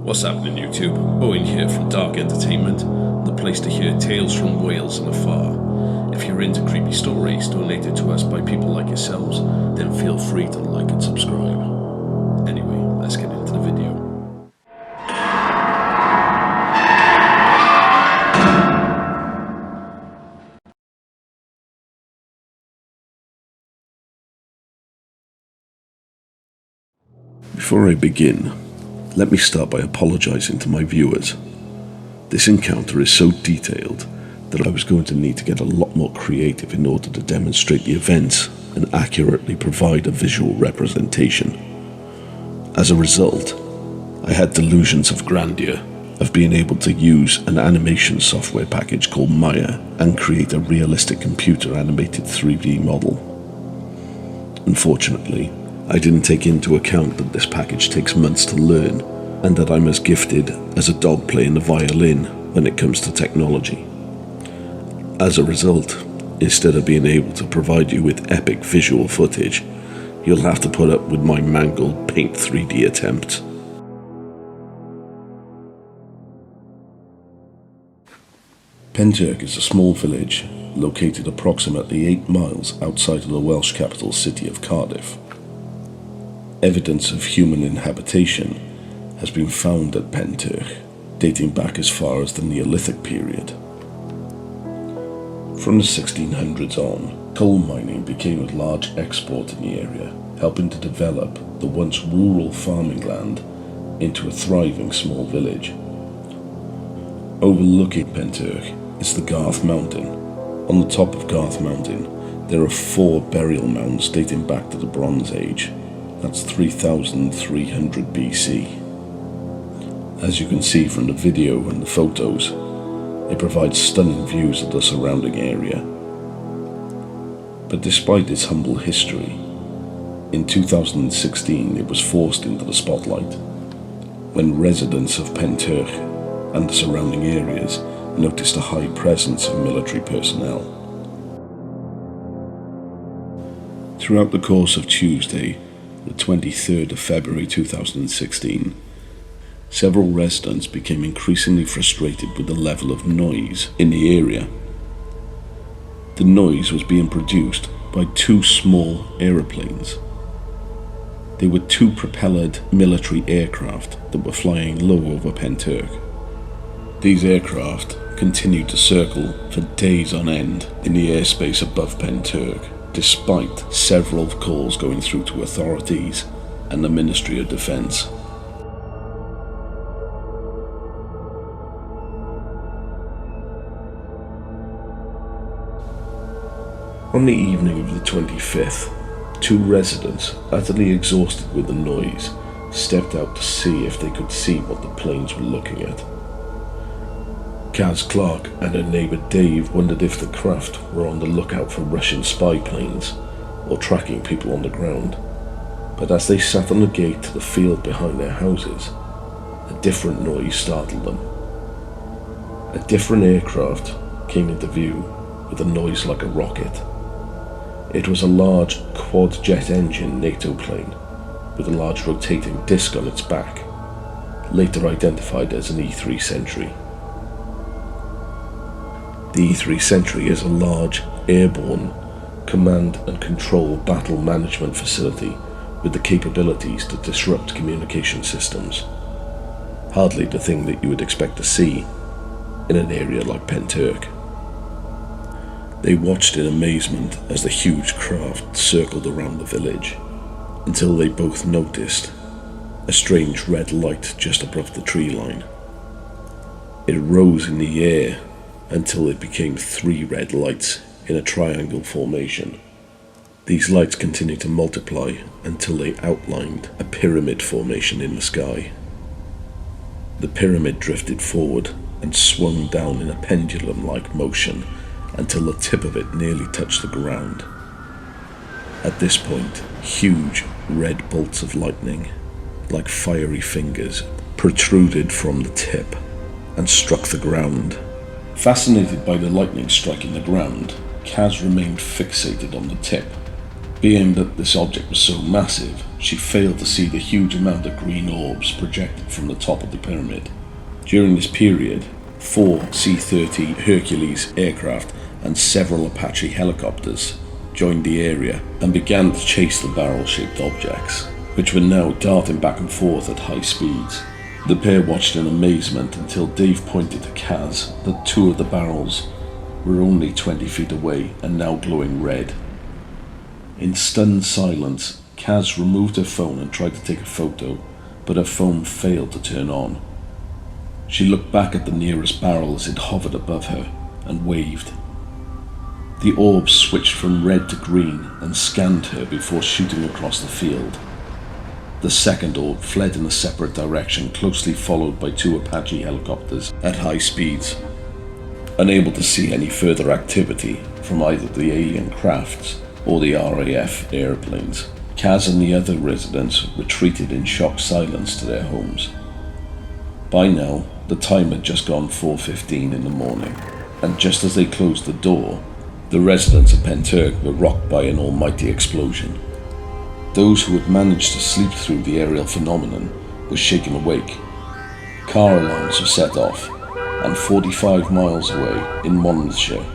What's happening, YouTube? Owen here from Dark Entertainment, the place to hear tales from Wales and afar. If you're into creepy stories donated to us by people like yourselves, then feel free to like and subscribe. Anyway, let's get into the video. Before I begin, let me start by apologising to my viewers. This encounter is so detailed that I was going to need to get a lot more creative in order to demonstrate the events and accurately provide a visual representation. As a result, I had delusions of grandeur, of being able to use an animation software package called Maya and create a realistic computer animated 3D model. Unfortunately, I didn't take into account that this package takes months to learn and that I'm as gifted as a dog playing the violin when it comes to technology. As a result, instead of being able to provide you with epic visual footage, you'll have to put up with my mangled Paint 3D attempts. Pentyrch is a small village located approximately 8 miles outside of the Welsh capital city of Cardiff. Evidence of human inhabitation has been found at Pentych, dating back as far as the Neolithic period. From the 1600s on, coal mining became a large export in the area, helping to develop the once rural farming land into a thriving small village. Overlooking Pentych is the Garth Mountain. On the top of Garth Mountain, there are 4 burial mounds dating back to the Bronze Age. That's 3300 BC. As you can see from the video and the photos, it provides stunning views of the surrounding area. But despite its humble history, in 2016 it was forced into the spotlight when residents of Pentyrch and the surrounding areas noticed a high presence of military personnel. Throughout the course of Tuesday, the 23rd of February 2016, several residents became increasingly frustrated with the level of noise in the area. The noise was being produced by 2 small aeroplanes. They were 2 propellered military aircraft that were flying low over Pentyrch. These aircraft continued to circle for days on end in the airspace above Pentyrch, despite several calls going through to authorities and the Ministry of Defence. On the evening of the 25th, 2 residents, utterly exhausted with the noise, stepped out to see if they could see what the planes were looking at. Kaz Clark and her neighbour Dave wondered if the craft were on the lookout for Russian spy planes or tracking people on the ground. But as they sat on the gate to the field behind their houses, a different noise startled them. A different aircraft came into view with a noise like a rocket. It was a large quad-jet engine NATO plane with a large rotating disc on its back, later identified as an E-3 Sentry. The E-3 Sentry is a large, airborne, command and control battle management facility with the capabilities to disrupt communication systems. Hardly the thing that you would expect to see in an area like Pentyrch. They watched in amazement as the huge craft circled around the village, until they both noticed a strange red light just above the tree line. It rose in the air until it became 3 red lights in a triangle formation. These lights continued to multiply until they outlined a pyramid formation in the sky. The pyramid drifted forward and swung down in a pendulum-like motion until the tip of it nearly touched the ground. At this point, huge red bolts of lightning, like fiery fingers, protruded from the tip and struck the ground. Fascinated by the lightning striking the ground, Kaz remained fixated on the tip. Being that this object was so massive, she failed to see the huge amount of green orbs projected from the top of the pyramid. During this period, 4 C-30 Hercules aircraft and several Apache helicopters joined the area and began to chase the barrel-shaped objects, which were now darting back and forth at high speeds. The pair watched in amazement until Dave pointed to Kaz that 2 of the barrels were only 20 feet away and now glowing red. In stunned silence, Kaz removed her phone and tried to take a photo, but her phone failed to turn on. She looked back at the nearest barrel as it hovered above her and waved. The orb switched from red to green and scanned her before shooting across the field. The second orb fled in a separate direction, closely followed by 2 Apache helicopters at high speeds. Unable to see any further activity from either the alien crafts or the RAF airplanes, Kaz and the other residents retreated in shocked silence to their homes. By now, the time had just gone 4:15 in the morning, and just as they closed the door, the residents of Pentyrch were rocked by an almighty explosion. Those who had managed to sleep through the aerial phenomenon were shaken awake. Car alarms were set off, and 45 miles away in Monmouthshire,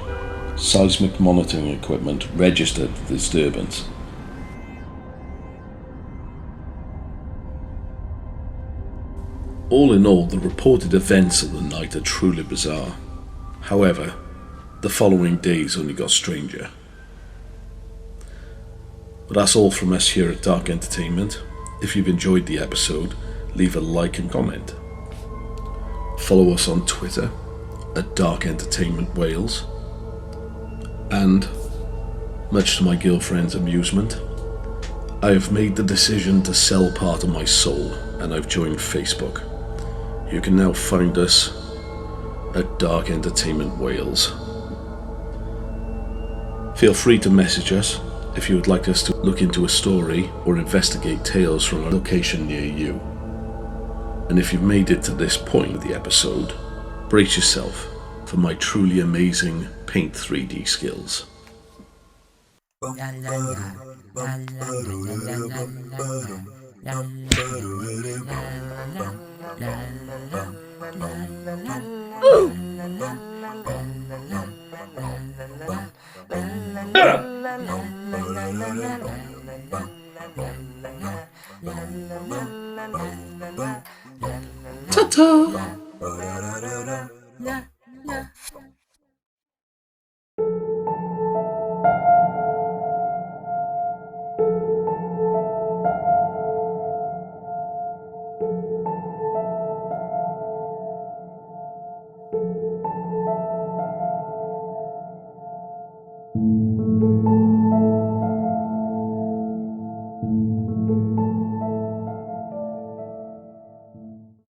seismic monitoring equipment registered the disturbance. All in all, the reported events of the night are truly bizarre. However, the following days only got stranger. But that's all from us here at Dark Entertainment. If you've enjoyed the episode, leave a like and comment. Follow us on Twitter at Dark Entertainment Wales. And, much to my girlfriend's amusement, I have made the decision to sell part of my soul, and I've joined Facebook. You can now find us at Dark Entertainment Wales. Feel free to message us if you would like us to look into a story or investigate tales from a location near you. And if you've made it to this point of the episode, brace yourself for my truly amazing Paint 3D skills. Ta-ta!